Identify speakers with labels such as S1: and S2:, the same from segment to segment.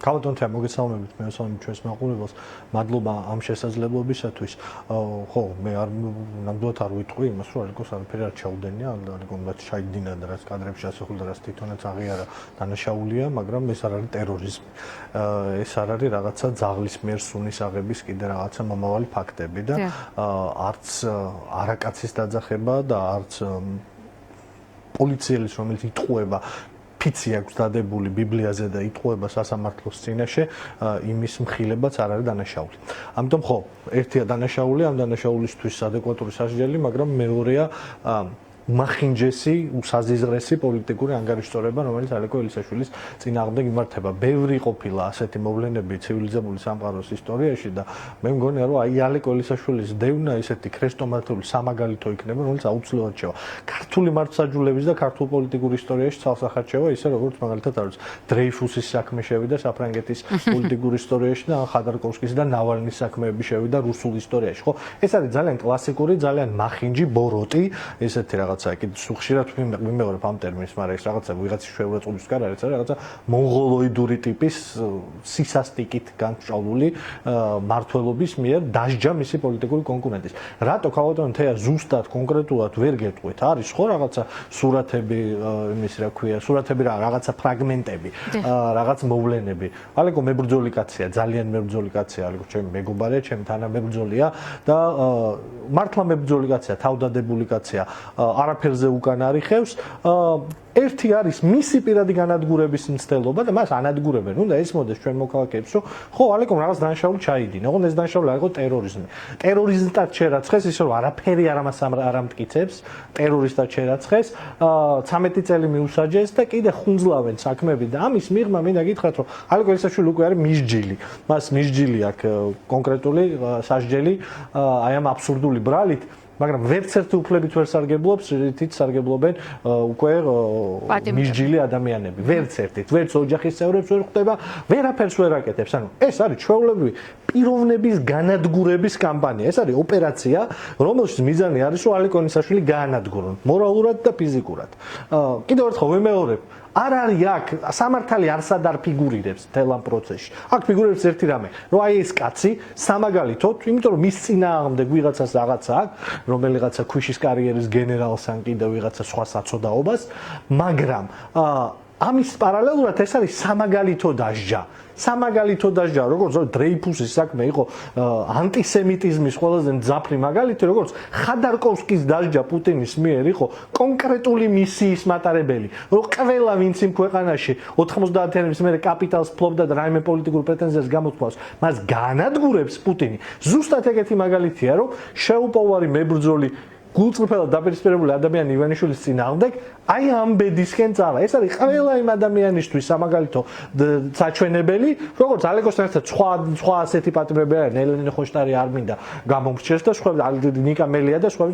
S1: Ქავატონთია მოგესალმებით, მე ვესალმებ ჩვენს მაყურებელს. მადლობა ამ შესაძლებლობისათვის. ხო, მე ნამდვილად არ ვიტყვი იმას, რომ ალიკოს არაფერი არ ჩაუდენია, ალიკო უნდა ჩაიდინა და რაც კადრებში ასახულდა, რაც თვითონაც აღიარა დანაშაულია, მაგრამ ეს არ არის ტერორიზმი. ეს არ არის რაღაცა ძაღლის მიერ სუნის აღების კიდე რაღაცა მომავალი ფაქტები და არც არაკაცის დაძახება და არც პოლიციელის, რომელიც იტყუება ფიცი აქვს დადებული ბიბლიაზე და იტყუება სასამართლოს წინაშე, იმის მხილებაც არ არის დანაშაული. ამიტომ ხო, ერთია დანაშაული, ამ დანაშაულისთვის ადეკვატური სასჯელი, მაგრამ მეორეა მახინჯესი, უსაზიზღრესი პოლიტიკური ანგარიშწორება, რომელიც ალეკო ელისაშვილის წინააღმდეგ იმართება. ბევრი ყოფილა ასეთი მოვლენები ცივილიზებული სამყაროს ისტორიაში და მე მგონია, რომ აი ალეკო ელისაშვილის დევნა ისეთი ქრესტომატული სამაგალითო იქნება, რომელიც აუცილებლად შევა. ქართული მართლმსაჯულების და ქართულ პოლიტიკურ ისტორიაში ცალსახად შევა, ისე როგორც მაგალითად არის დრეიფუსის საქმე შევიდა საფრანგეთის პოლიტიკურ ისტორიაში და ხადარკოვსკის და ნავალნის საქმეები შევიდა რუსულ ისტორიაში. ხო, ეს არის ძალიან კლასიკური, ძალიან მახინჯი, ბოროტი, ესეთი რაღაცა კიდე ხშირად ვიმეორებ ამ ტერმინს, მაგრამ ეს რაღაცა ვიღაცის შეურაცხყოფის გარ არის, რაღაცა მონღოლოიდური ტიპის სისასტიკით განსჭავლული მართლობის მიერ დასჯა მისი პოლიტიკური კონკურენტის. რატო ქავატონთია ზუსტად კონკრეტულად ვერ გეტყვით? არის ხო რაღაცა სურათები, იმის რა ქვია, სურათები რა, რაღაცა ფრაგმენტები, რაღაც მოვლენები. ალეკო მებრძოლი კაცია, ძალიან მებრძოლი კაცია, ალეკო ჩემი მეგობარია, ჩემი თანამებრძოლია და მართლა მებრძოლი კაცია, თავდადებული კაცია. არაფერზე უკან არიხევს. ერთი არის მისი პირადი განადგურების მცდელობა და მას ანადგურებენ. უნდა ესმოდეს ჩვენ მოქალაქეებს, რომ ხო, ალეკომ რაღაც დანაშაული ჩაიდინა. ოღონდ ეს დანაშაული არ იყო ტერორიზმი. ტერორიზმად შერაცხეს, ისე რომ არაფერი არ ამტკიცებს, ტერორისტად შერაცხეს, 13 წელი მიუსაჯეს და კიდე ხუნძლავენ საქმეები და ამის მიღმა მინდა გითხრათ, რომ ალეკო ელისაშვილი უკვე არის მისჯილი. მას მისჯილი აქვს კონკრეტული სასჯელი აი ამ აბსურდული ბრალით. მაგრამ ვერც ერთი უფლებით ვერ სარგებლობს, რითიც სარგებლობენ უკვე მისჯილი ადამიანები. ვერც ერთით, ვერც ოჯახის წევრებს ვერ ხვდება, ვერაფერს ვერ აკეთებს. ანუ ეს არის ჩვეულებრივი პიროვნების განადგურების კამპანია. ეს არის ოპერაცია, რომელშიც მიზანი არის, რომ ალეკო ელისაშვილი გაანადგურონ მორალურად და ფიზიკურად. კიდევ ერთხელ ვიმეორებ, არ არის აქ სამართალი არსად არ ფიგურირებს მთელ ამ პროცესში. აქ ფიგურირებს ერთი რამე, რომ აი ეს კაცი სამაგალითოდ, იმიტომ რომ მის წინააღმდეგ ვიღაცას რაღაცა აქვს, რომელიღაცა ქვიშის კარიერის გენერალს ან კიდევ ვიღაცა სხვა საწოდაობას, მაგრამ ამის პარალელურად ეს არის სამაგალითო დასჯა. სამაგალითო დასჯა, როგორც დრეიფუსის საქმე იყო ანტისემიტიზმის ყველაზე მძაფრი მაგალითი, როგორც ხადარკოვსკის დასჯა პუტინის მიერ იყო კონკრეტული მისიის მატარებელი, რომ ყველა ვინც იმ ქვეყანაში 90-იანების მერე კაპიტალს ფლობდა და რაიმე პოლიტიკურ პრეტენზიას გამოთქვას, მას გაანადგურებს პუტინი. ზუსტად ეგეთი მაგალითია, რომ შეუპოვარი მებრძოლი გულწრფელად დაპირისპირებული ადამიანი ივანიშვილის წინააღმდეგ აი ამ ბედისკენ წავა. ეს არის ყველა იმ ადამიანისთვის სამაგალითო საჩვენებელი, როგორც ალეკოსთან ერთად სხვა ასეთი პატრიოტები არიან, ელენე ხოშტარი არ მინდა გამომრჩეს და სხვა ნიკა მელია და სხვა.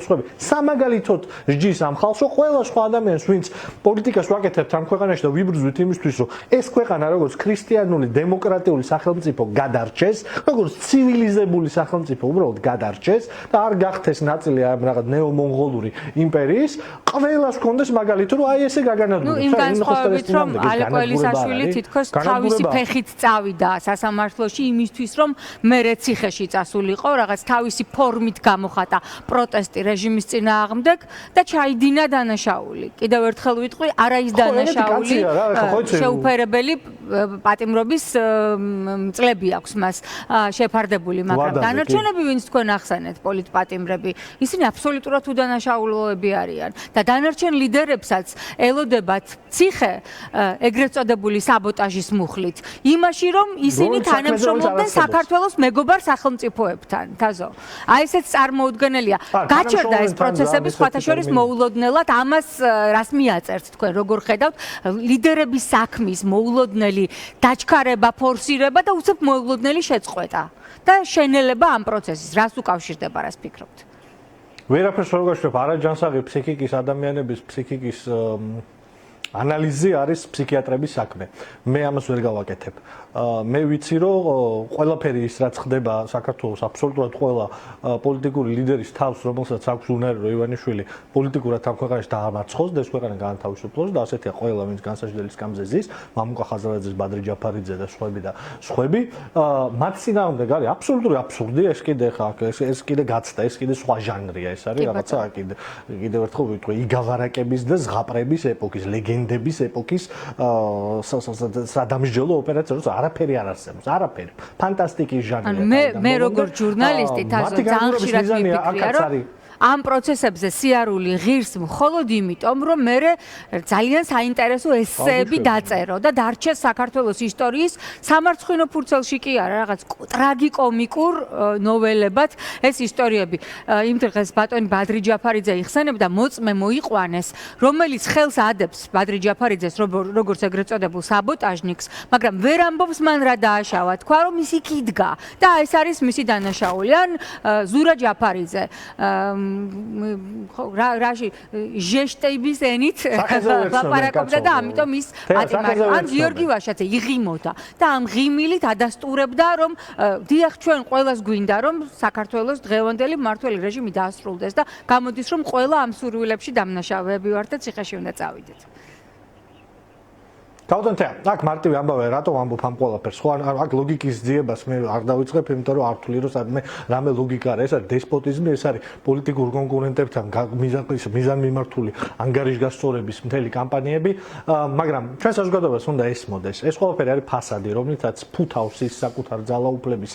S1: სამაგალითოდ სჯის ამ ხალხს, რომ ყველა სხვა ადამიანს, ვინც პოლიტიკას ვაკეთებთ ამ ქვეყანაში და ვიბრძვით იმისთვის, რომ ეს ქვეყანა როგორც ქრისტიანული დემოკრატიული სახელმწიფო გადარჩეს, როგორც ცივილიზებული სახელმწიფო უბრალოდ გადარჩეს და არ გახდეს ნაწილი ამ რაღაც მონღოლური იმპერიის, ყველას ჰქონდეს მაგალითი, რომ აი ესე გაგანადგურებს.
S2: იმ განსხვავებით, რომ ალეკო ელისაშვილი თითქოს თავისი ფეხით წავიდა სასამართლოში იმისთვის, რომ მერე ციხეში წასულიყო, რაღაც თავისი ფორმით გამოხატა პროტესტი რეჟიმის წინააღმდეგ და ჩაიდინა დანაშაული. კიდევ ერთხელ ვიტყვი, არა ის დანაშაული, შეუფერებელი პატიმრობის წლები აქვს მას შეფარდებული, მაგრამ დანარჩენები, ვინც თქვენ ახსენეთ, პოლიტპატიმრები, ისინი აბსოლუტურად უდანაშაულოები არიან და დანარჩენ ლიდერებსაც ელოდებათ ციხე ეგრეთ წოდებული საბოტაჟის მუხლით იმაში, რომ ისინი თანამშრომლობდნენ საქართველოს მეგობარ სახელმწიფოებთან. თაზო, აი ესეც წარმოუდგენელია. გაჩერდა ეს პროცესები სხვათა შორის მოულოდნელად, ამას რას მიაწერთ თქვენ, როგორ ხედავთ ლიდერების საქმის მოულოდნელი დაჩქარება, ფორსირება და უცებ მოულოდნელი შეწყვეტა და შენელება ამ პროცესის, რას უკავშირდება, რას ფიქრობთ?
S1: ვერაფერს ვერ გავშვებ, არაჯანსაღი ფსიქიკის ადამიანების ფსიქიკის ანალიზი არის ფსიქიატრების საქმე. მე ამას ვერ გავაკეთებ. მე ვიცი რომ ყველაფერი ის რაც ხდება საქართველოს აბსოლუტურად ყველა პოლიტიკური ლიდერის თავს, რომელსაც აქვს უნარი რომ ივანიშვილი პოლიტიკურად ამ ქვეყანაში დაამარცხოს და ეს ქვეყანა გაანთავისუფლოს და ასეთია ყველა ვინც განსაჯდელი სკამზე ზის, მამუკა ხაზარაძეს, ბადრი ჯაფარიძე და სხვები, მათ წინააღმდეგ არის აბსოლუტური აბსურდი, ეს კიდე ხა ეს კიდე გაცდა, ეს კიდე სხვა ჟანრია, ეს არის რაღაცა კიდევ ერთხელ ვიტყვი იგავარაკების და ზღაპრების ეპოქის, ლეგენდების ეპოქის სადამსჯელო ოპერაცია, როცა არაფერი არ არსებობს, არაფერი. ფანტასტიკის ჟანრია.
S2: მე როგორც ჟურნალისტი თასო ძალიან ხშირად მიფიქრია, რომ ამ პროცესებზე სიარული ღირს მხოლოდ იმიტომ, რომ მე ძალიან საინტერესო ესეები დაწერო და დარჩეს საქართველოს ისტორიის სამარცხვინო ფურცელში კი არა, რაღაც ტრაგიკომიკურ ნოველებად ეს ისტორიები. იმ დღეს ბატონი ბადრი ჯაფარიძე იხსენებდა, მოწმე მოიყვანეს, რომელიც ხელს ადებს ბადრი ჯაფარიძეს, როგორც ეგრეთ წოდებულ საბოტაჟნიკს, მაგრამ ვერ ამბობს მან რა დააშავა, თქვა რომ ის იქ იდგა და ეს არის მისი დანაშაული. ან ზურა ჯაფარიძე რაში ჟეშტების ენით ლაპარაკობდა და ამიტომ ის ატიმარი ან გიორგი ვაშაძე იღიმოდა და ამ ღიმილით ადასტურებდა რომ დიახ ჩვენ ყველას გვინდა რომ საქართველოს დღევანდელი მმართველი რეჟიმი დაასრულდეს და გამოდის რომ ყველა ამ სურვილებში დამნაშავეები ვართ და ციხეში უნდა წავიდეთ.
S1: გაუდანთია, აქ მარტივი ამბავია, რატომ ამბობ ამ ყველაფერს? ხო, აქ ლოგიკის ძიებას მე არ დავიწყებ, იმიტომ რომ არ ვთვლი რომ სადმე რამე ლოგიკა არის, ეს არის დესპოტიზმი, ეს არის პოლიტიკურ კონკურენტებთან მიზანმიმართული ანგარიშგასწორების მთელი კამპანიები, მაგრამ ჩვენ საზოგადოებას უნდა ესმოდეს. ეს ყველაფერი არის ფასადი, რომლითაც ფუთავს ის საკუთარ ძალაუფლების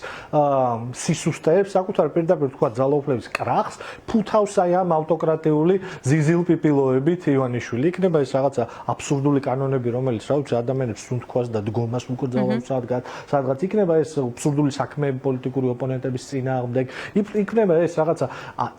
S1: სისუსტეებს, საკუთარ პირდაპირ თქვა ძალაუფლების კრახს, ფუთავს აი ამ ავტოკრატიული ზიზილპიპილოებით ივანიშვილი. იქნება ეს რაღაცა აბსურდული კანონები, რომელიც ადამიანებს სუნთქვას და დგომას უკრძალავს სადღაც იქნება ეს აბსურდული საქმეები პოლიტიკური ოპონენტების წინააღმდეგ იქნება ეს რაღაცა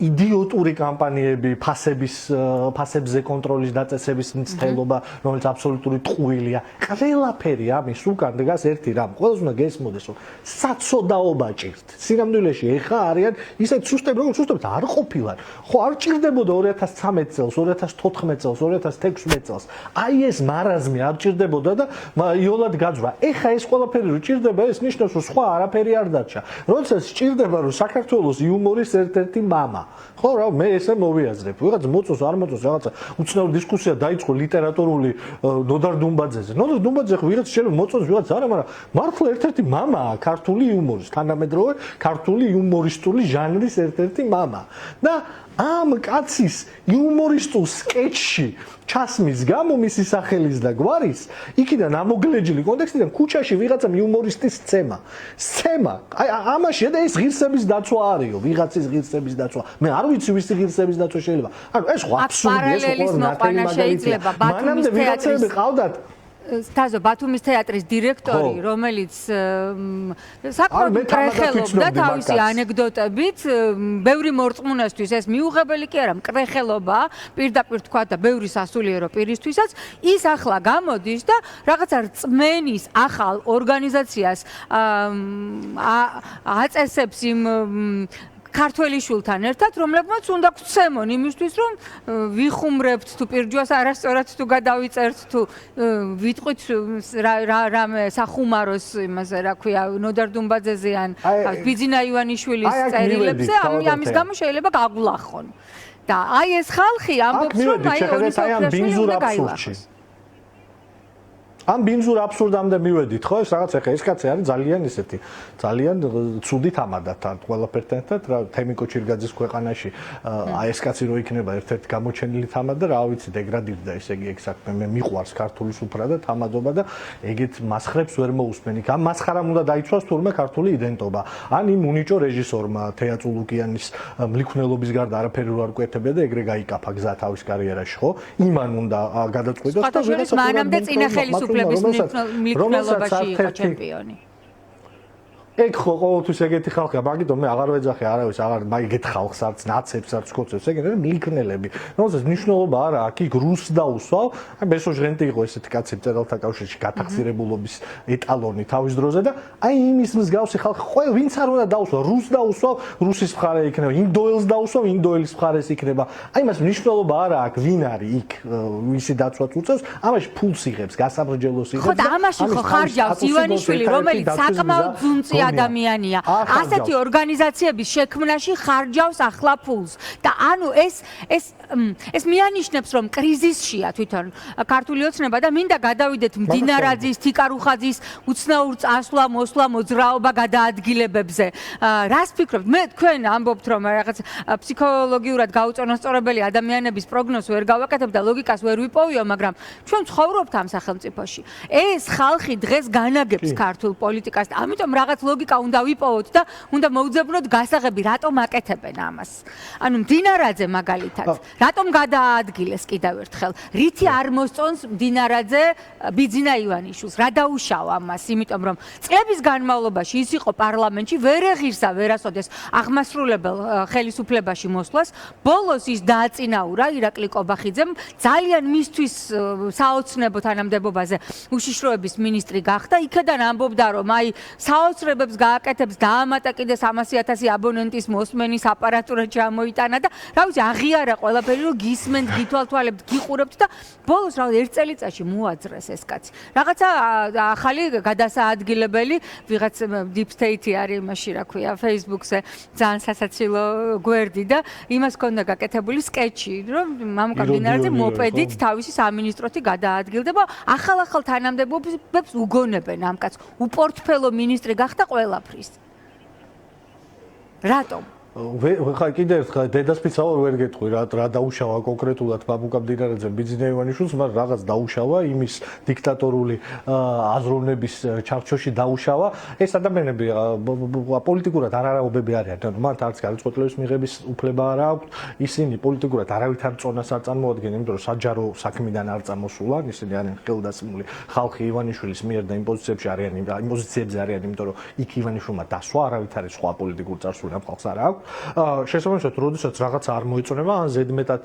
S1: იდიოტური კამპანიები ფასებზე კონტროლის დაწესების მცდელობა რომელიც აბსოლუტური ტყუილია ყველაფერი ამის უკან დგას ერთი რამ ყველას უნდა გესმოდეს რომ საცოდაობა ჭირთ სინამდვილეში ეხა არიან ისეთ სუსტები როგორც სუსტებიც არ ყოფილან ხო არ ჭირდებოდა 2013 წელს 2014 წელს 2016 წელს აი ეს მარაზმი არ ჭირდებოდა და იოლად გაძვრა. ეხა ეს ყველაფერი რო ჭირდება, ეს ნიშნავს, რომ სხვა არაფერი არ დარჩა. როდესაც ჭირდება, რომ საქართველოს იუმორის ერთ-ერთი მამა. ხო, რა, მე ესე მოვიაზრებ. ვიღაც მოწოს, არ მოწოს, რაღაცა უცნაური დისკუსია დაიწყო ლიტერატურული ნოდარ დუმბაძეზე. ნოდარ დუმბაძე ხო ვიღაც შეიძლება მოწოს, ვიღაც არა, მაგრამ მართლა ერთ-ერთი მამაა ქართული იუმორის, თანამედროვე ქართული იუმორისტული ჟანრის ერთ-ერთი მამა. და ამ კაცის იუმორისტულ სკეჩში ჩასმის გამო მისი სახელის და გვარის იქიდან ამოგლეჯილი კონტექსტიდან ქუჩაში ვიღაცამ იუმორისტის სცემა აი ამაში და ეს ღირსების დაცვა არისო ვიღაცის ღირსების დაცვა მე არ ვიცი ვისი ღირსების დაცვა შეიძლება ანუ ეს ხო აბსურდი ეს ხო ნათელი მაგალითია მანამდე ვიღაცები ყავდათ
S2: თაზო ბათუმის თეატრის დირექტორი, რომელიც საკმაოდ კრეხელობდა თავისი ანეკდოტებით, ბევრი მორწმუნესთვის ეს მიუღებელი კი არა, მკრეხელობა, პირდაპირ თქვა და ბევრი სასულიერო პირისთვისაც, ის ახლა გამოდის და რაღაცა რწმენის ახალ ორგანიზაციას აწესებს იმ ქართველი შულთან ერთად, რომლებმაც უნდა გვცემონ იმისთვის, რომ ვიხუმრებთ თუ პირჯვას არასწორად თუ გადავიწერთ თუ ვიტყვით რამე სახუმაროს იმაზე, რა ქვია, ნოდარ დუმბაძეზე ან ბიძინა ივანიშვილის წერილებზე, ამის გამო შეიძლება გაგვლახონ. და აი ეს ხალხი ამბობს, რომ აი ონისოფრეშვილი უნდა გაილახოს. ამ ბინძურ აბსურდამდე მივედით, ხო? ეს რაღაც ახლა ეს კაცი არის ძალიან ისეთი, ძალიან ცუდი თამადათ ან ყველაფერთან ერთად, რა თემიკო ჩირგაძის ქვეყანაში აი ეს კაცი რო იქნება ერთ-ერთი გამოჩენილი თამად და რა ვიცი, დეგრადირდა ესე იგი ეგ საქმე. მე მიყვარს ქართული სუფრა და თამადობა და ეგეთ მასხრებს ვერ მოусმენ. იქ ამ მასხარამ უნდა დაიცვას თურმე ქართული იდენტობა. ან იმ უნიჭო რეჟისორმა თეატ ულუკიანის მლიქვნელობის გარდა არაფერი რო არ კვეთებია და ეგრე გაიკაფა გზა თავის კარიერაში, ხო? იმან უნდა გადაწყვიტოს და ვიღაცა მანამდე წინა ხელისუფლების მლიქნელობაში იყო ჩემპიონი.
S1: ეგ ხო ყოველთვის ეგეთი ხალხია, მაგიტომ მე აღარ ვეძახი არავის, აღარ მაგეთ ხალხს არც ნაცებს არც კოცებს, ეგ მილკნელები. რომელსაც მნიშვნელობა არა აქვს, იქ რუსს დაუსვავ, აი ბესოჟღენტი იყო ესეთი კაცი მწერალთა კავშირში გათახსირებულობის ეტალონი თავის დროზე და აი იმის მსგავსი ხალხი ყველა ვინც არ უნდა დაუსვავ, რუსს დაუსვავ, რუსის მხარე იქნება, ინდოელს დაუსვავ, ინდოელის მხარეს იქნება. აი მას მნიშვნელობა არა აქვს, ვინ არის იქ, ვისი დაცვაც უწევს, ამაში ფულს იღებს, გასაბრჯელოს იღებს.
S2: ხო და ამაში ხო ხარჯავს ივანიშვილი, რომელიც საკმაოდ ძუნწი ადამიანია. ასეთი ორგანიზაციების შექმნაში ხარჯავს ახლა ფულს. და ანუ ეს მიანიშნებს, რომ კრიზისშია თვითონ ქართული ოცნება და მინდა გადავიდეთ მდინარაძის, თიკარუხაძის უცნაურ წასვლა, მოსვლა, მოძრაობა გადაადგილებებზე. რას ფიქრობთ? მე თქვენ ამბობთ, რომ რაღაც ფსიქოლოგიურად გაუწონასწორებელი ადამიანების პროგნოზს ვერ გავაკეთებ და ლოგიკას ვერ ვიპოვიო, მაგრამ ჩვენ ცხოვრობთ ამ სახელმწიფოში. ეს ხალხი დღეს განაგებს ქართულ პოლიტიკას და ამიტომ რაღაც ლოგიკა უნდა ვიპოვოთ და უნდა მოვძებნოთ გასაღები, რატომ აკეთებენ ამას. ანუ მდინარაძე მაგალითად, რატომ გადააადგილეს კიდევ ერთხელ? რითი არ მოსწონს მდინარაძე ბიძინა ივანიშვილს? რა დაუშავა მას? იმიტომ რომ წლების განმავლობაში ის იყო პარლამენტში, ვერ ეღირსა ვერასოდეს აღმასრულებელ ხელისუფლებაში მოსვლას. ბოლოს ის დააწინაურა ირაკლი კობახიძემ, ძალიან მისთვის საოცნებო თანამდებობაზე უშიშროების მინისტრი გახდა. იქედან ამბობდა, რომ აი საოცრებებს გააკეთებს, დაამატა კიდე 300,000 აბონენტის მოსმენის აპარატურა ჩამოიტანა და რა ვიცი, აღიარა ყველაფერი, რომ გისმენთ, გითვალთვალებთ, გიყურებთ და ბოლოს რა ერთ წელიწადში მოაძრეს ეს კაცი. რაღაცა ახალი გადასაადგილებელი, ვიღაც deep state არის იმაში, რა ქვია, Facebook-ზე ძალიან სასაცილო გვერდი და იმას ქონდა გაკეთებული სკეჩი, რომ მამუკა მდინარაძე მოპედით თავისი სამინისტროთი გადაადგილდება, ახალ თანამდებობებს უგონებენ ამ კაცს. უპორტფელო მინისტრი გახდა ყველაფრის. რატომ?
S1: ხა კიდე ერთხელ დედასპიცაურ ვერ გეტყვი რა დაუშავა კონკრეტულად მამუკა მდინარაძემ ბიძინა ივანიშვილს, მაგრამ რაღაც დაუშავა იმის დიქტატორული აზროვნების ჩარჩოში დაუშავა. ეს ადამიანები პოლიტიკურად არარაობები არიან, მათ არც გადაწყვეტილების მიღების უფლება არ აქვთ, ისინი პოლიტიკურად არავითარ წონას არ წარმოადგენენ, იმიტომ რომ საჯარო საქმიდან არ წამოსულან, ისინი არიან ხელდასმული ხალხი ივანიშვილის მიერ და იმ პოზიციებში არიან, იმ პოზიციებზე არიან, იმიტომ რომ იქ ივანიშვილმა დასვა, არავითარი სხვა პოლიტიკური წარსული ამ ხალხს არ აქვს. შესაბამისად, როდესაც რაღაცა არ მოეწონება, ან ზედმეტად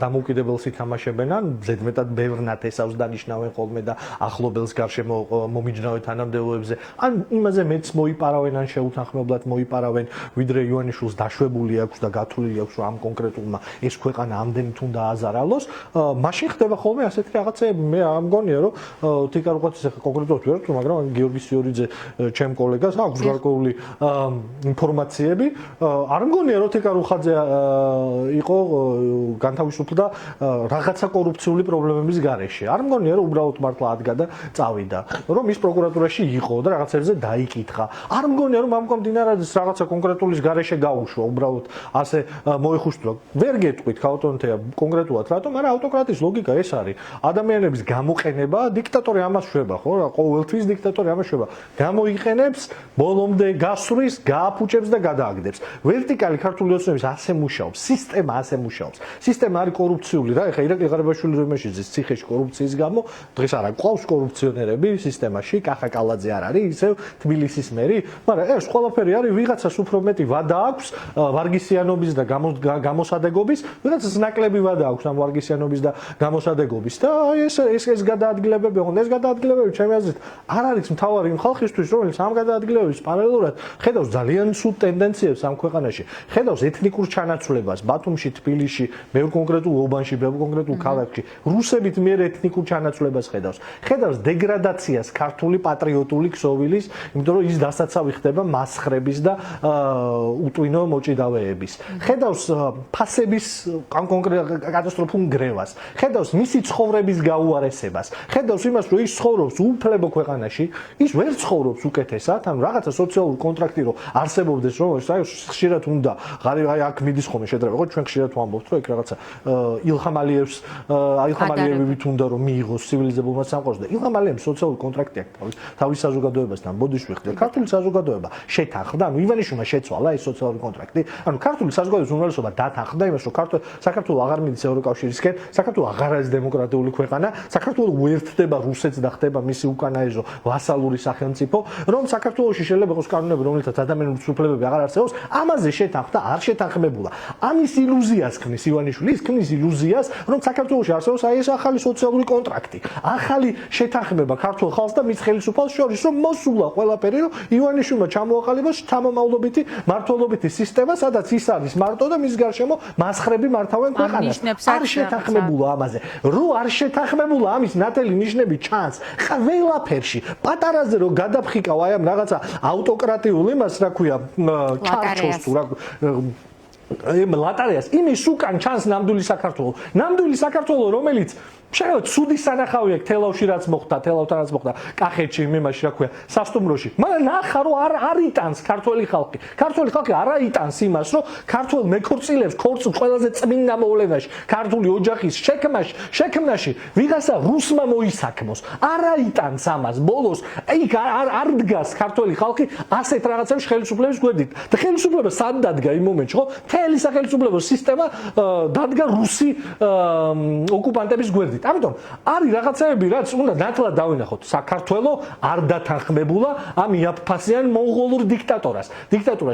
S1: დამოუკიდებელს ითამაშებენ, ან ზედმეტად ბევრნად ესავს დანიშნავენ ხოლმე და ახლობელს გარშემო მომიჯნავენ თანამდებობებზე, ან იმაზე მეც მოიპარავენ, ან შეუთანხმებლად მოიპარავენ, ვიდრე ივანიშვილს დაშვებული აქვს და გათვლილი აქვს, რომ ამ კონკრეტულმა ეს ქვეყანა ამდენით უნდა აზარალოს, მაშინ ხდება ხოლმე ასეთი რაღაცები. მე არ მგონია, რომ თიკარუხაძის ახლა კონკრეტულად ვერ ვთქვი, მაგრამ გიორგი სიორიძე, ჩემ კოლეგას აქვს გარკვეული ინფორმაციები. არ მგონია, რომ თიკარუხაძე იყო განთავისუფლდა რაღაცა კორუფციული პრობლემების გარეშე. არ მგონია, რომ უბრალოდ მართლა ადგა და წავიდა, რომ ის პროკურატურაში იყო და რაღაცებზე დაიკითხა. არ მგონია, რომ მამუკა მდინარაძეს რაღაცა კონკრეტულის გარეშე გაუშვა, უბრალოდ ასე მოიხუშტვა. ვერ გეტყვით ქაუტონთეა კონკრეტულად რატომ, მაგრამ ავტოკრატიის ლოგიკა ეს არის. ადამიანების გამოყენება, დიქტატორი ამას შვება, ხო? ყოველთვის დიქტატორი ამას შვება. გამოიყენებს, ბოლომდე გასვრის, გააფუჭებს და გადააგდებს. ვერტიკალი ქართული ოცნების ასე მუშაობს, სისტემა ასე მუშაობს. სისტემა არის კორუფციული რა, ეხლა ირაკლი ღარიბაშვილი რემეშიძის ციხეში კორუფციის გამო დღეს არა ყავს კორუფციონერები სისტემაში, კახა კალაძე არ არის, ისევ თბილისის მერი, მაგრამ ეს ყველაფერი არის ვიღაცას უფრო მეტი ვადა აქვს ვარგისიანობის და გამოსადეგობის, ვიღაცას ნაკლები ვადა აქვს ამ ვარგისიანობის და გამოსადეგობის და ეს გადაადგილებები, ეს გადაადგილებები ჩემი აზრით არ არის მთავარი იმ ხალხისთვის, რომელიც ამ გადაადგილებების პარალელურად ხედავს ძალიან სულ ტენდენციებს ამ ქვეყანაში, ხედავს ეთნიკურ ჩანაცვლებას ბათუმში, თბილისში, ბევრ კონკრეტულ უბანში, ბევრ კონკრეტულ ქალაქში, რუსებით მიერ ეთნიკურ ჩანაცვლებას ხედავს დეგრადაციას ქართული პატრიოტული ქსოვილის, იმიტომ რომ ის დასაცავი ხდება მასხრების და უტვინო მოჭიდავეების. ხედავს ფასების კონკრეტულ კატასტროფულ გრევას, ხედავს მისი ცხოვრების გაუარესებას, ხედავს იმას, რომ ის ცხოვრობს უფლებო ქვეყანაში, ის ვერ ცხოვრობს უკეთესად, ანუ რაღაცა სოციალური კონტრაქტი რომ არსებობდეს, რომ ხშირად უნდა აი აქ მიდის ხოლმე შედარება, ხო ჩვენ ხშირად ვამბობთ, რომ ეგ რაღაცა ილჰამ ალიევით უნდა რომ მიიღოს ცივილიზებულმა სამყაროს და ილჰამ ალიევს სოციალური კონტრაქტი აქვს თავის საზოგადოებასთან, ბოდიშვილი ხდება. ქართული საზოგადოება შეთანხმდა, ანუ ივანიშვილმა შეცვალა ეს სოციალური კონტრაქტი. ანუ ქართული საზოგადოების უმრავლესობა დათანხმდა იმას, რომ საქართველო აღარ მიდის ევროკავშირისკენ, საქართველო აღარ არის დემოკრატიული ქვეყანა, საქართველო უერთდება რუსეთს და ხდება მისი უკანაეჟო ვასალური სახელმწიფო, რომ საქართველოში შეიძლება იყოს კანონები, რომელთაც ადამიანური უფლებები აღარ არსებობს, ამაზე შეთანხმდა, არ შეთანხმებულა. ამის ილუზიას ქმნის ივანიშვილი, ის ქმნის ილუზიას, რომ საქართველოში არსებობს აი ეს ახალი სოციალური კონტრაქტი, ახალი შეთანხმება ქართულ ხალხს და მის ხელისუფალს შორის, რომ მოსულა ყველაფერი, რომ ივანიშვილმა ჩამოაყალიბოს შთამომავლობითი მმართველობითი სისტემა, სადაც ის არის მარტო და მის გარშემო მასხრები მართავენ ქვეყანას. არ შეთანხმებულა ამაზე. რო არ შეთანხმებულა, ამის ნათელი ნიშნები ჩანს ყველაფერში. პატარაზე რო გადაფხიკავ აი ამ რაღაცა ავტოკრატიულ იმას, რა ქვია, ჩარჩოს თუ რა ლატარიას, იმის უკან ჩანს ნამდვილი საქართველო. ნამდვილი საქართველო, რომელიც შეიძლება ცუდი სანახავი აქვს თელავში რაც მოხდა, თელავთან რაც მოხდა, კახეთში, იმაში რა ქვია, სასტუმროში. მაგრამ ნახა რომ არ იტანს ქართველი ხალხი. ქართველი ხალხი არ აიტანს იმას, რომ ქართველ მეკორწილებს ქორწილს ყველაზე წმინდა მოვლენაში, ქართული ოჯახის შექმნაში ვიღაცა რუსმა მოისაქმოს. არ აიტანს ამას. ბოლოს იქ არ დგას ქართველი ხალხი ასეთ რაღაცებში ხელისუფლების გვერდით. და ხელისუფლება სად დადგა იმ მომენტში, ხო? მთელი სახელმწიფო სისტემა დადგა რუსი ოკუპანტების გვერდით. ამიტომ არის რაღაცები, რაც უნდა ნათლად დავინახოთ. საქართველო არ დათანხმებულა ამ იაფფასიან მონღოლურ დიქტატორას.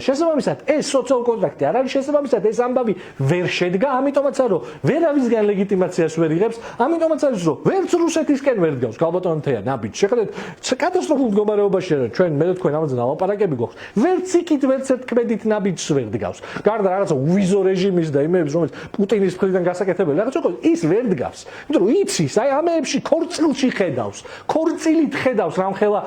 S1: შესაბამისად, ეს სოციალური კონტრაქტი არ არის შესაბამისად, ეს ამბავი ვერ შედგა, ამიტომაც რომ ვერავისგან ლეგიტიმაციას ვერ იღებს, ამიტომაც არის რომ ვერც რუსეთისკენ ვერ დგავს. გალბატონო თეა, ნაბიჯ, შეხედეთ, კატასტროფულ მდგომარეობაში ჩვენ მე და თქვენ ამაზე ლაპარაკები გვაქვს. ვერც იქით ვერც ერთ ქმედით ნაბიჯს ვერ დგავს. გარდა რაღაცა უვიზო რეჟიმის და იმების, რომელიც პუტინის მხრიდან გასაკეთებელი რაღაცა იყო, ის ვერ დგავს. იმიტომ რომ იცის, აი ამეებში ქორწილში ხედავს, ქორწილით ხედავს რამხელა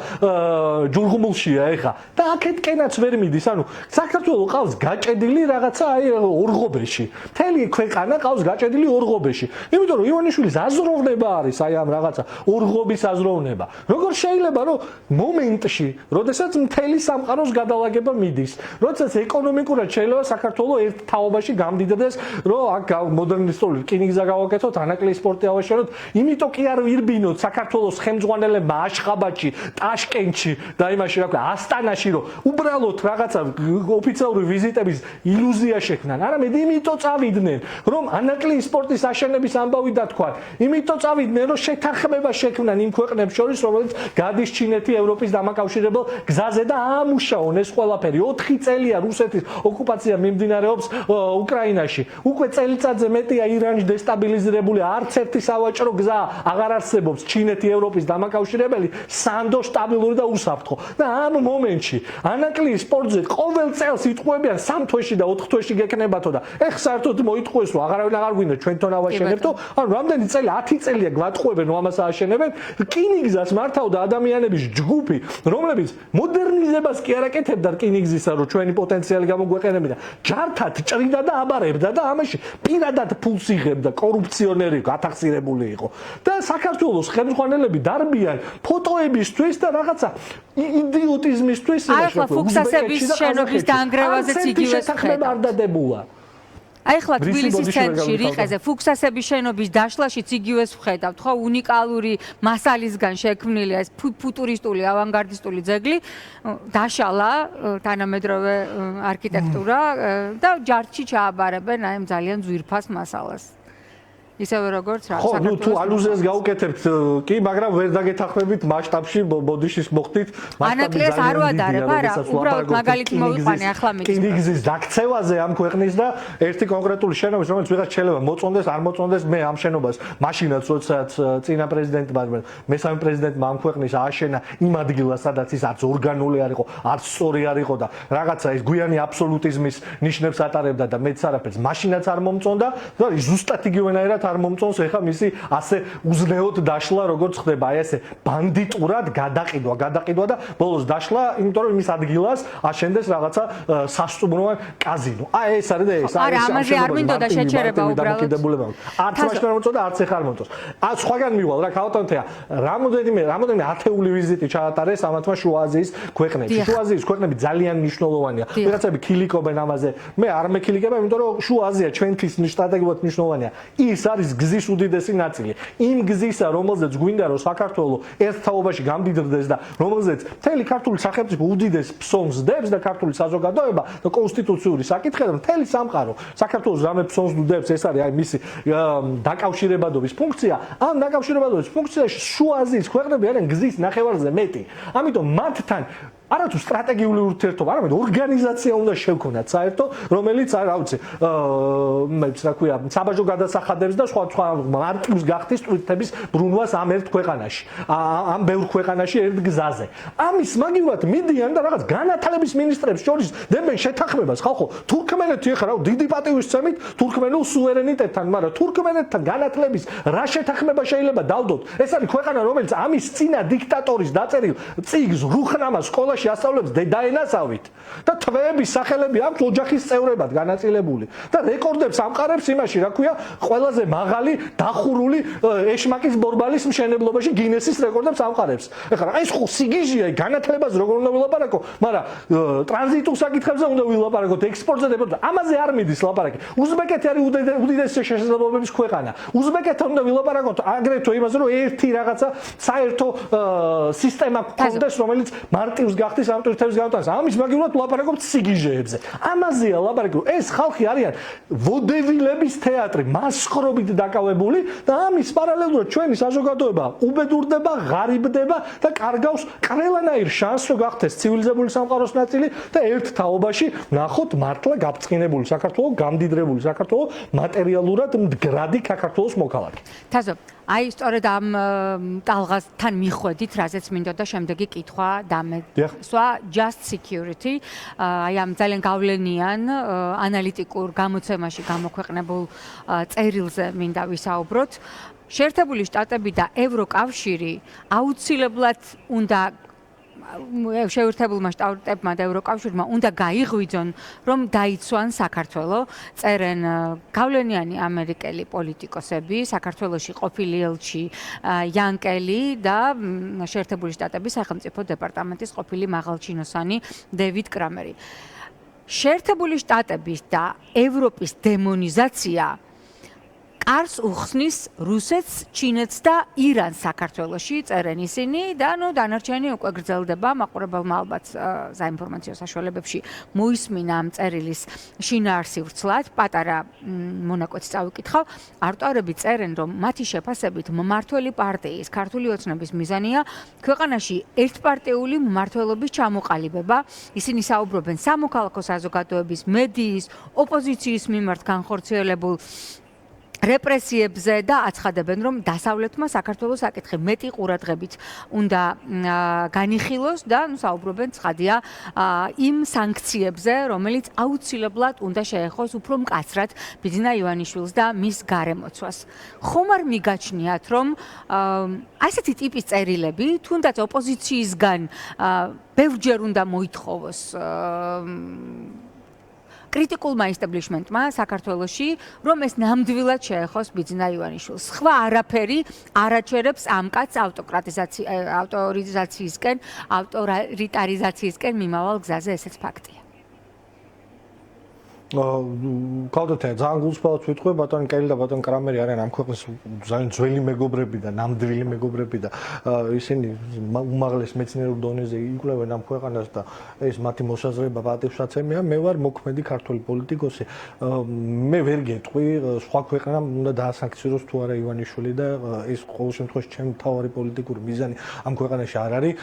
S1: ჯურღუმულშია ეხა და აქეთკენაც ვერ მიდის. ანუ საქართველო ყავს გაჭედილი რაღაცა აი ორღობეში. მთელი ქვეყანა ყავს გაჭედილი ორღობეში. იმიტომ რომ ივანიშვილის აზროვნება არის აი ამ რაღაცა ორღობის აზროვნება. როგორ შეიძლება რომ მომენტში, როდესაც მთელი სამყაროს გადალაგება მიდის, როდესაც ეკონომიკურად შეიძლება საქართველო ერთ თაობაში გამდიდრდეს, რომ აქ მოდერნისტული რკინიგზა გავაკეთოთ, ანაკლი სპორტი ავაშენოთ, იმიტომ კი არ ვირბინოთ საქართველოს ხელმძღვანელებმა აშხაბადში, ტაშკენტში და იმაში რა ქვია, ასტანაში, რომ უბრალოდ რაღაცა ოფიციალური ვიზიტების ილუზია შექმნან. არამედ იმიტომ წავიდნენ, რომ ანაკლი სპორტის აშენების ამბავი დათქვან. იმიტომ წავიდნენ, რომ შეთანხმება შექმნან იმ ქვეყნებს შორის, რომელიც გადის ჩინეთი ევროპის დამაკავშირებელ გზაზე და ამუშაონ ეს ყველაფერი. 4 წელია რუსეთის ოკუპაცია მიმდინარეობს უკრაინაში. უკვე წელიწადზე მეტია ირანი დესტაბილიზირებული, არც ერთი სავაჭრო გზა აღარ არსებობს ჩინეთი ევროპის დამაკავშირებელი, სანდო სტაბილური და უსაფრთხო. და ამ მომენტში ანაკლი სპორტზე ყოველ წელს იტყუებიან 3 თვეში და 4 თვეში გეკნებათო და ეხ საერთოდ მოიტყუეს რომ აღარავინ აღარ გვინდა ჩვენ თვითონ ავაშენებთო. ანუ რამდენი წელი 10 წელია გვატყუებენ რომ ამას ააშენებენ. რკინიგზას მართავდა ადამიანების ჯგუფი, რომლებიც მოდერნიზებას კი არ აკეთებდა რკინიგზისა, რომ ჩვენი პოტენციალი გამოგვეყენებინა. ჯართად ჭრიდა და აბარებდა და ამაში პირადად ფულს იღებდა, კორუფციონერი გათახსირებული იყო. და საქართველოს ხელმძღვანელები დარბიან ფოტოებისთვის და რაღაცა იდიოტიზმისთვის.
S2: ახლა ფუქსასების შენობის დაანგრევაზეც იგივე
S1: შეთანხმება არ დადებულა.
S2: აი ხლა თბილისის ცენტრში რიყეზე ფუქსასების შენობის დაშლაშიც იგივეს ვხედავთ, ხო, უნიკალური მასალისგან შექმნილი ეს ფუტურისტული ავანგარდისტული ძეგლი დაშალა თანამედროვე არქიტექტურა და ჯარჯი ჩააბარებენ აი ამ ძალიან ძვირფას მასალას. ისევე როგორც რა
S1: ხო, ნუ თუ ალუზიას გავუკეთებთ კი, მაგრამ ვერ დაგეთანხმებით მასშტაბში ბოდიშის მოხდით
S2: ანაკლიას არ ვადარებ, არა, უბრალოდ მაგალითი მოვიყვანე ახლა მიდის.
S1: რკინიგზის დაქცევაზე ამ ქვეყნის და ერთი კონკრეტული შენობის, რომელიც ვიღაც შეიძლება მოწონდეს, არ მოწონდეს, მე ამ შენობას მაშინაც როდესაც წინა პრეზიდენტმა, მესამე პრეზიდენტმა ამ ქვეყნის ააშენა იმ ადგილას, სადაც ის არც ორგანული არ იყო, არც სწორი არ იყო და რაღაცა ეს გვიანი აბსოლუტიზმის ნიშნებს ატარებდა და მეც არაფერს მაშინაც არ მომწონდა და ზუსტად იგივენაირად არ მომწონს ეხა მისი ასე უზნეოდ დაშლა როგორც ხდება აი ესე ბანდიტურად გადაყიდვა და ბოლოს დაშლა იმიტომ რომ იმის ადგილას აშენდეს რაღაცა სასტუმრო კაზინო აი ეს არის და ეს
S2: არა ამაზე არ მინდოდა შეჩერება
S1: უბრალოდ არც მაშინ არ მომწონდა არც ეხა არ მომწონს სხვაგან მივალ რა ქალბატონთია რამოდენიმე ათეული ვიზიტი ჩაატარეს ამათმა შუა აზიის ქვეყნებში შუა აზიის ქვეყნები ძალიან მნიშვნელოვანია ვიღაცები ქილიკობენ ამაზე მე არ მექილიკებ იმიტომ რომ შუა აზია ჩვენთვის სტრატეგიულად მნიშვნელოვანია ის არის გზის უდიდესი ნაწილი იმ გზისა რომელზეც გვინდა რომ საქართველო ერთთაობაში გამდიდრდეს და რომელზეც მთელი ქართული სახელმწიფო უდიდეს ფსონს დებს და ქართული საზოგადოება და კონსტიტუციური საკითხი და მთელი სამყარო საქართველოს რამე ფსონს დებს ეს არის აი მისი დაკავშირებადობის ფუნქცია ამ დაკავშირებადობის ფუნქციაში შუა აზიის ქვეყნები არიან გზის ნახევარზე მეტი ამიტომ მათთან არათუ სტრატეგიული ურთიერთობა, არამედ ორგანიზაცია უნდა შევქონათ საერთო, რომელიც რა ვიცი, რა ქვია, საბაჟო გადასახადებს და სხვა მარტივს გახდის ტვირთების ბრუნვას ამ ერთ ქვეყანაში, ამ ბევრ ქვეყანაში ერთ გზაზე. ამის მაგივრად მიდიან და რაღაც განათლების მინისტრებს შორის დებენ შეთანხმებას, ხალხო, თურქმენეთი ეხლა რა დიდი პატივის წემით თურქმენულ სუვერენიტეტთან, მაგრამ თურქმენეთთან განათლების რა შეთანხმება შეიძლება დავდოთ? ეს არის ქვეყანა, რომელიც ამის წინა დიქტატორის დაწერილ წიგნს რუხნამას სკოლა ასწავლებს დედაენასავით და თვეების სახელები აქვს ოჯახის წევრებად განაწილებული და რეკორდებს ამყარებს იმაში რა ქვია ყველაზე მაღალი დახურული ეშმაკის ბორბალის მშენებლობაში გინესის რეკორდებს ამყარებს ეხლა ეს ხო სიგიჟეა განათლებაზე როგორ უნდა ვილაპარაკო მაგრამ ტრანზიტულ საკითხებზე უნდა ვილაპარაკოთ ექსპორტზე და ამაზე არ მიდის ლაპარაკი უზბეკეთი არის უდიდესი შესაძლებლობების ქვეყანა უზბეკეთთან უნდა ვილაპარაკოთ აგრეთვე იმაზე რომ ერთი რაღაცა საერთო სისტემა გქონდეს რომელიც მარტივს გახდეს ამ ტვირთების გამოტანას. ამის მაგივრად ვლაპარაკობთ სიგიჟეებზე. ამაზეა ლაპარაკი. ეს ხალხი არიან ვოდებილების თეატრი, მასხრობით დაკავებული და ამის პარალელურად ჩვენი საზოგადოება უბედურდება, ღარიბდება და კარგავს ყველანაირ შანსს რომ გახდეს ცივილიზებული სამყაროს ნაწილი და ერთ თაობაში ნახოთ მართლა გაბწყინებული საქართველოს, გამდიდრებული საქართველოს, მატერიალურად მდგრადი საქართველოს მოქალაქე.
S2: თაზო აი სწორედ ამ ტალღასთან მიხვედით, რაზეც მინდოდა შემდეგი კითხვა დამესვა Just Security, აი ამ ძალიან გავლენიან ანალიტიკურ გამოცემაში გამოქვეყნებულ წერილზე მინდა ვისაუბროთ. შეერთებული შტატები და ევროკავშირი აუცილებლად უნდა შეერთებულმა შტატებმა და ევროკავშირმა უნდა გაიღვიძონ, რომ დაიცვან საქართველო, წერენ გავლენიანი ამერიკელი პოლიტიკოსები, საქართველოში ყოფილი ელჩი იანკელი და შეერთებული შტატების სახელმწიფო დეპარტამენტის ყოფილი მაღალჩინოსანი დევიდ კრამერი. შეერთებული შტატების და ევროპის დემონიზაცია არს უხსნის რუსეთს, ჩინეთს და ირანს საქართველოში წერენ ისინი და დანარჩენი უკვე გრძელდება მაყურებელმა ალბათ საინფორმაციო საშუალებებში მოისმინა ამ წერილის შინაარსი ვრცლად, პატარა მონაკვეთს წავიკითხავ. ავტორები წერენ, რომ მათი შეფასებით მმართველი პარტიის ქართული ოცნების მიზანია ქვეყანაში ერთპარტიული მმართველობის ჩამოყალიბება. ისინი საუბრობენ სამოქალაქო საზოგადოების, მედიის, ოპოზიციის მიმართ განხორციელებულ რეპრესიებზე და აცხადებენ, რომ დასავლეთმა საქართველოს საკითხი მეტი ყურადღებით უნდა განიხილოს და საუბრობენ ცხადია იმ სანქციებზე, რომელიც აუცილებლად უნდა შეეხოს უფრო მკაცრად ბიძინა ივანიშვილს და მის გარემოცვას. ხომ არ მიგაჩნიათ, რომ ასეთი ტიპის წერილები, თუნდაც ოპოზიციისგან ბევრჯერ უნდა მოითხოვოს კრიტიკულმა ისტაბლიშმენტმა საქართველოში, რომ ეს ნამდვილად შეეხოს ბიძინა ივანიშვილს. სხვა არაფერი არაჩერებს ამ კაცს ავტორიტარიზაციისკენ მიმავალ გზაზე, ესეც ფაქტია.
S1: კალდოთია ძალიან გულწრფელად ვიტყვი ბატონ კელი და ბატონ კრამერი არიან ამ ქვეყნის ძალიან ძველი მეგობრები და ნამდვილი მეგობრები და ისინი უმაღლეს მეცნიერულ დონეზე იკვლევენ ამ ქვეყანას და ეს მათი მოსაზრება პატივსაცემია. მე ვარ მოქმედი ქართული პოლიტიკოსი. მე ვერ გეტყვი სხვა ქვეყნამ უნდა დაასანქციონოს თუ არა ივანიშვილი და ეს ყოველ შემთხვევაში ჩემი მთავარი პოლიტიკური მიზანი ამ ქვეყანაში არ არის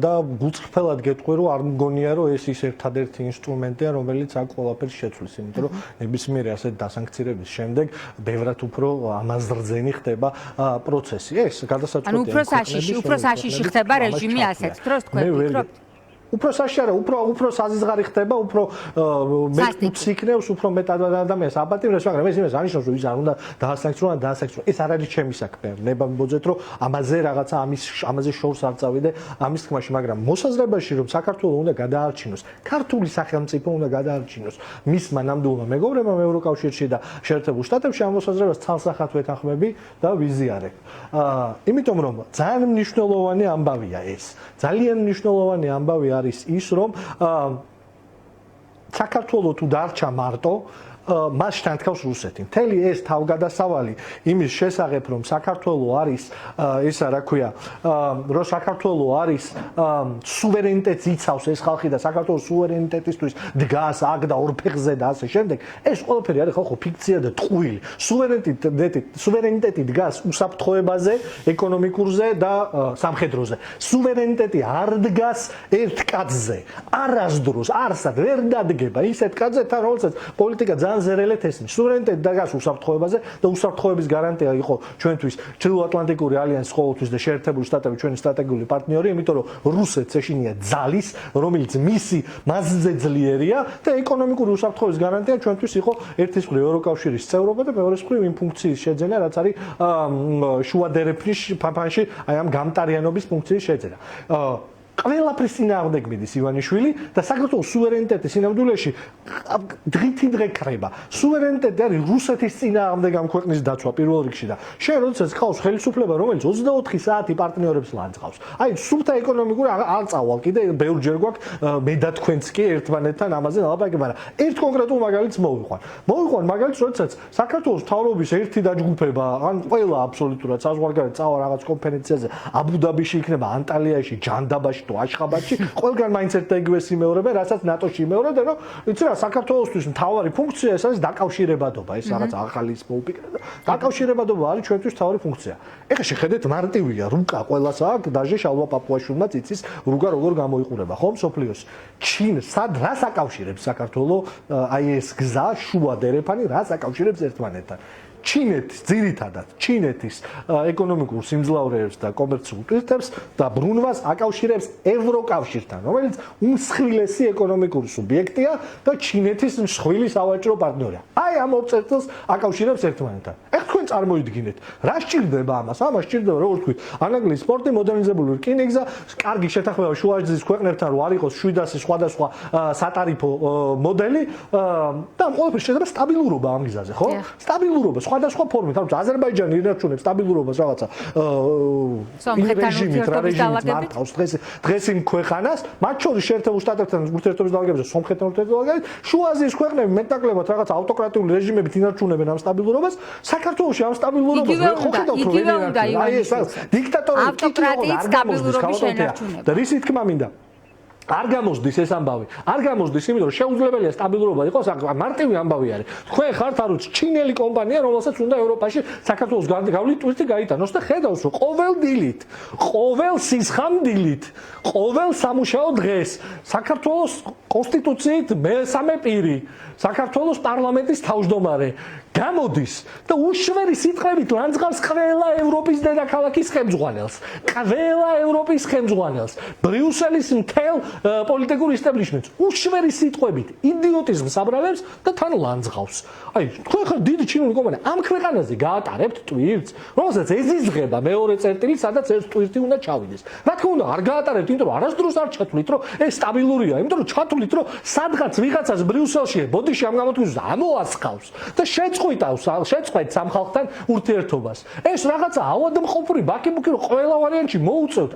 S1: და გულწრფელად გეტყვი რომ არ მგონია რომ ეს ის ერთადერთი ინსტრუმენტია რომელიც აქ ყველაფერს შეცვლის, იმიტომ რომ ნებისმიერი ასეთ დასანქცირების შემდეგ ბევრად უფრო ამაზრდზენი ხდება პროცესი. ეს გადასაწყვეტია.
S2: ანუ უფრო საშიში ხდება რეჟიმი ასეთ დროს თქვენ ვფიქრობთ?
S1: უფრო საშიარა, უფრო საზღარი ხდება, უფრო მეტ იქნევს, უფრო მეტად ადამიანს აპატიმრებს, მაგრამ ეს იმას ანიშნავს, რომ ის არ უნდა დაასანქციონოს. ეს არ არის ჩემი საქმე. ნება მიბოძეთ, რომ ამაზე რაღაცა ამაზე შორს არ წავიდე ამის თქმაში, მაგრამ მოსაზრებაში, რომ საქართველოს უნდა გადაარჩინოს, ქართული სახელმწიფო უნდა გადაარჩინოს მისმა ნამდვილმა მეგობრებმა ევროკავშირში და შეერთებულ შტატებში ამ მოსაზრებას ცალსახად ვეთანხმები და ვიზიარებ. იმიტომ რომ ძალიან მნიშვნელოვანი ამბავია ეს. ძალიან მნიშვნელოვანი ამბავი არის ის, რომ საქართველოს თუ დარჩა მარტო მას შთანთქავს რუსეთი. მთელი ეს თავგადასავალი იმის შესახებ, რომ საქართველოს არის ისა რა ქვია, რომ საქართველოს არის სუვერენიტეტს იცავს ეს ხალხი და საქართველოს სუვერენიტეტისთვის დგას აქ და ორ ფეხზე და ასე შემდეგ, ეს ყველაფერი არის ხალხო ფიქცია და ტყუილი. სუვერენიტეტი დგას უსაფრთხოებაზე, ეკონომიკურზე და სამხედროზე. სუვერენიტეტი არ დგას ერთ კაცზე. არასდროს არსად ვერ დადგება ისეთ კაცზე, თან რომელსაც პოლიტიკა ზერელეთ ესმის. სუვერენიტეტი დგას უსაფრთხოებაზე და უსაფრთხოების გარანტია იყო ჩვენთვის ჩრდილოატლანტიკური ალიანსის ყოველთვის და შეერთებული შტატები ჩვენი სტრატეგიული პარტნიორი, იმიტომ რომ რუსეთს ეშინია ძალის, რომელიც მისი მასზე ძლიერია და ეკონომიკური უსაფრთხოების გარანტია ჩვენთვის იყო ერთის მხრივ ევროკავშირის წევრობა და მეორეს მხრივ იმ ფუნქციის შეძენა, რაც არის შუა დერეფნის ფაფანში აი ამ გამტარიანობის ფუნქციის შეძენა. ყველაფრის წინააღმდეგ მიდის ივანიშვილი და საქართველოს სუვერენიტეტის სინამდვილეში დღითი დღე ქრება. სუვერენიტეტი არის რუსეთის წინააღმდეგ ამ ქვეყნის დაცვა პირველ რიგში და შენ როდესაც ყავს ხელისუფლება, რომელიც 24 საათი პარტნიორებს ლანძღავს. აი, სუფთა ეკონომიკური არ წავალ კიდე ბევრჯერ გვაქვს მე და თქვენც კი ერთმანეთთან ამაზე ნალაპარაკი, მაგრამ ერთ კონკრეტულ მაგალითს მოვიყვან მაგალითს, როდესაც საქართველოს მთავრობის ერთი დაჯგუფება, ან ყველა აბსოლუტურად საზღვარგარეთ წავა რაღაც კონფერენციაზე, აბუ-დაბიში იქნება, ანტალიაში, ჯანდაბაში თუ აშხაბადში, ყველგან მაინც ერთ და იგივე იმეორებენ, რასაც ნატოში იმეორებენ, რომ იცი რა, საქართველოსთვის მთავარი ფუნქცია ეს არის დაკავშირებადობა, ეს რაღაც ახალი ის მოუპიკრა. დაკავშირებადობა არის ჩვენთვის მთავარი ფუნქცია. ეხლა შეხედეთ მარტივია, რუკა ყველას აქვს, დაჟე შალვა პაპუაშვილმაც იცის რუკა როგორ გამოიყურება, ხო, მსოფლიოს. ჩინს რას აკავშირებს საქართველოს აი ეს გზა, შუა დერეფანი რას აკავშირებს ერთმანეთთან? ჩინეთის ძირითადად ჩინეთის ეკონომიკურ სიმძლავრეებს და კომერციულ ტვირთებს და ბრუნვას აკავშირებს ევროკავშირთან, რომელიც უმსხვილესი ეკონომიკური სუბიექტია და ჩინეთის მსხვილი სავაჭრო პარტნიორია. აი ამ ორ წერტილს აკავშირებს ერთმანეთთან. ეხლა თქვენ წარმოიდგინეთ, რა სჭირდება ამას? ამას სჭირდება, როგორც ვთქვით, ანაგლის სპორტი, მოდერნიზებული რკინიგზა, კარგი შეთანხმება შუა აზიის ქვეყნებთან, რომ არ იყოს 700 სხვადასხვა სატარიფო მოდელი და ყველაფერი შეიძლება სტაბილურობა ამ გზაზე, ხო? სტაბილურობა სხვადასხვა ფორმით, ანუ აზერბაიჯანი ინარჩუნებს სტაბილურობას რაღაცა რეჟიმით, რა რეჟიმით მართავს დღეს იმ ქვეყანას, მათ შორის შეერთებულ შტატებთან ურთიერთობის დალაგებაზე, სომხეთთან ურთიერთობის დალაგებაზე, შუა აზიის ქვეყნები მეტნაკლებად რაღაცა ავტოკრატიული რეჟიმებით ინარჩუნებენ ამ სტაბილურობას, საქართველოში ამ სტაბილურობას ვერ ხო ხედავთ რომ ვერ ინარჩუნებს. აი ეს დიქტატორი
S2: ავტოკრატიის სტაბილურობის შენარჩუნება.
S1: და რისი თქმა მინდა? არ გამოსდის ეს ამბავი. არ გამოსდის, იმიტომ რომ შეუძლებელია სტაბილურობა იყოს, მარტივი ამბავი არის. თქვენ ხართ არ ვიცი, ჩინელი კომპანია, რომელსაც უნდა ევროპაში საქართველოს გავლით ტვირთი გაიტანოს და ხედავს, რომ ყოველ დილით, ყოველ სისხამდილით, ყოველ სამუშაო დღეს საქართველოს კონსტიტუციით მესამე პირი, საქართველოს პარლამენტის თავმჯდომარე გამოდის და უშვერი სიტყვებით ლანძღავს ყველა ევროპის დედაქალაქის ხელმძღვანელს, ყველა ევროპის ხელმძღვანელს, ბრიუსელის მთელ პოლიტიკურ ისტაბლიშმენტს უშვერი სიტყვებით იდიოტიზმს აბრალებს და თან ლანძღავს. აი, თქვენ ხარ დიდი ჩინური კომპანია, ამ ქვეყანაზე გაატარებთ ტვირთს, რომელსაც ეზიზღება მეორე წერტილი, სადაც ეს ტვირთი უნდა ჩავიდეს. რა თქმა უნდა, არ გაატარებთ, იმიტომ რომ არასდროს არ ჩათვლით, რომ ეს სტაბილურია, იმიტომ რომ ჩათვლით, რომ სადღაც ვიღაცას ბრიუსელში ბოდიში ამ გამოთქმის ამოასხავს და შეწყვეტს ამ ხალხთან ურთიერთობას. ეს რაღაცა ავადმყოფური ბაკი-ბუკი რომ ყველა ვარიანტში მოუწევთ,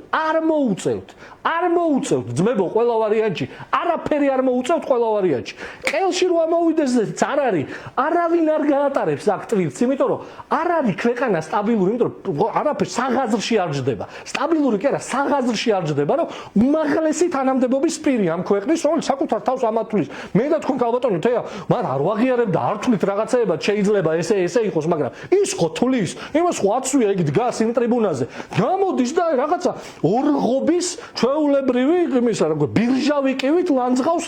S1: არ მოუწევთ ძმებო ყველა ვარიანტში, არაფერი არ მოუწევთ ყველა ვარიანტში. ყელში რო ამოვიდეს არ არის, არავინ არ გაატარებს აქ ტვირთს, იმიტომ რომ არ არის ქვეყანა სტაბილური, იმიტომ რომ არაფერი საღაზრში არ ჯდება. სტაბილური კი არა, საღაზრში არ ჯდება, რომ უმაღლესი თანამდებობის პირი ამ ქვეყნის, რომელიც საკუთარ თავს ამათვლის. მე და თქვენ ქალბატონო თეა, მაგრამ არ ვაღიარებ და არ თვლით რაღაცეებად
S3: შეიძლება ესე იყოს, მაგრამ ის ხო თulis, იმას ხო აცვია იგი დგას იმ ტრიბუნაზე. გამოდის და რაღაცა ორღობის ჩვეულებრივი იმისა, რა ქვია, ბირჟავიკივით ლანძღავს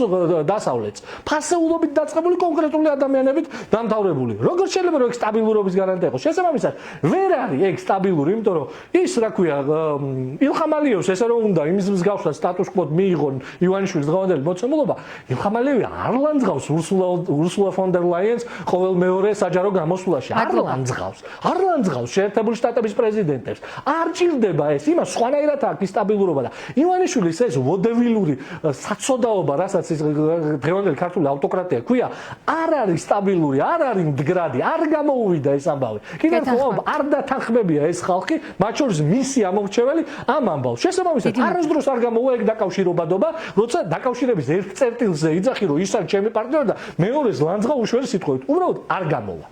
S3: დასავლეთს. ფასეულობით დაწყებული კონკრეტული ადამიანებით დამთავრებული. როგორ შეიძლება რომ ეგ სტაბილურობის გარანტია იყოს? შესაბამისად, ვერ არის ეგ სტაბილური, იმიტომ რომ ის, რა ქვია, ილხამ ალიევს ესე რომ უნდა იმის მსგავსად სტატუს კვოდ მიიღონ ივანიშვილის დღევანდელი მოცემულობა, ილხამ ალიევი არ ლანძღავს ურსულა ფონ დერ ლაიენს ყოველ მეორე საჯარო გამოსვლაში. არ ლანძღავს შეერთებული შტატების პრეზიდენტებს. არ ჭირდება ეს, იმას სხვანაირად აქვს სტაბილურობა და ივანიშვილის ეს ვოდევილური საცოდაობა, რასაც ის დღევანდელი ქართული ავტოკრატია ქვია, არ არის სტაბილური, არ არის მდგრადი, არ გამოუვიდა ეს ამბავი. კიდევ ხო არ დათანხმებია ეს ხალხი, მათ შორის მისი ამორჩეველი ამ ამბავს. შესაბამისად, არასდროს არ გამოუვა ეგ დაკავშირებადობა, როცა დაკავშირების ერთ წერტილზე იძახი, რომ ის არის ჩემი პარტნიორი და მეორეს ლანძღა უშუალო სიტყვით. უბრალოდ არ გამოვა.